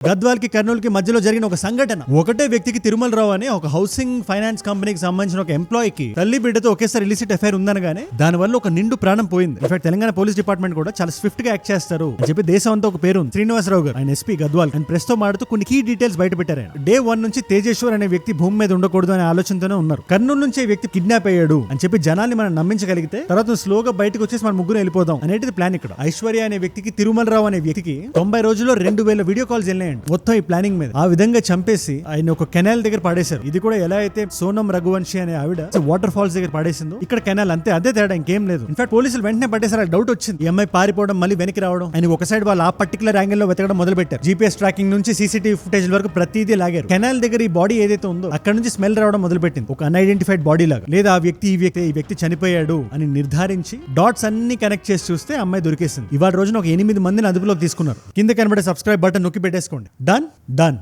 గద్వాల్ కి కర్నూలు కి మధ్యలో జరిగిన ఒక సంఘటన. ఒకటే వ్యక్తికి తిరుమల రావు అనే ఒక హౌసింగ్ ఫైనాన్స్ కంపెనీకి సంబంధించిన ఒక ఎంప్లాయీకి తల్లి బిడ్డతో ఒకేసారి ఇలిసిట్ అఫైర్ ఉందనగానే దాని వల్ల ఒక నిండు ప్రాణం పోయింది. ఇన్ఫాక్ట్ తెలంగాణ పోలీస్ డిపార్ట్మెంట్ కూడా చాలా స్విఫ్ట్ గా యాక్ట్ చేస్తారు అని చెప్పి దేశం అంతా ఒక పేరు ఉంది. శ్రీనివాసరావు గారు ఆయన ఎస్పీ గద్వాల్ ఆయన ప్రెస్ తో మాడుతూ కొన్ని కీ డీటెయిల్స్ బయట పెట్టారు. డే 1 నుంచి తేజేశ్వర్ అనే వ్యక్తి భూమి మీద ఉండకూడదు అనే ఆలోచనతోనే ఉన్నారు. కర్నూలు నుంచి వ్యక్తి కిడ్నాప్ అయ్యాడు అని చెప్పి జనాల్ని మనం నమ్మించగలిగితే తర్వాత స్లోగా బయటకు వచ్చేసి మన ముగ్గురు వెళ్ళిపోదాం అనేది ప్లాన్. ఇక్కడ ఐశ్వర్య అనే వ్యక్తికి తిరుమల రావు అనే వ్యక్తికి 90 రోజుల్లో 2000 వీడియో కాల్స్ వెళ్ళాయండి మొత్తం ఈ ప్లానింగ్ మీద. ఆ విధంగా చంపేసి ఆయన ఒక కెనాల్ దగ్గర పడేశారు. ఇది కూడా ఎలా అయితే సోనం రఘువంశీ అనే ఆవిడ వాటర్ ఫాల్స్ దగ్గర పడేసిందో ఇక్కడ కెనాల్ అంతే, అదే తేడా, ఇంకేం లేదు. ఇన్ఫాక్ట్ పోలీసులు వెంటనే పట్టేసారు. డౌట్ వచ్చింది ఈ అమ్మాయి పారిపోవడం మళ్ళీ వెనక్కి రావడం. ఆయన ఒక సైడ్ వాళ్ళు ఆ పర్టికులర్ యాంగిల్ లో వెతకడం మొదలు పెట్టారు. జీపీఎస్ ట్రాకింగ్ నుంచి సీసీటీవీ ఫుటేజ్ వరకు ప్రతిదీ లాగారు. కెనాల్ దగ్గర ఈ బాడీ ఏదైతే ఉందో అక్కడ నుంచి స్మెల్ రావడం మొదలు పెట్టింది. ఒక అన్ఐడెంటిఫైడ్ బాడీ లాగా. లేదా ఆ వ్యక్తి ఈ వ్యక్తి చనిపోయాడు అని నిర్ధారించి డాట్స్ అన్ని కనెక్ట్ చేసి చూస్తే అమ్మాయి దొరికేసింది. ఇవాళ రోజున ఒక 8 మందిని అదుపులోకి తీసుకున్నారు. కింద కనబడే సబ్స్క్రైబ్ బటన్ నొక్కి పెట్టేసుకోండి. డన్.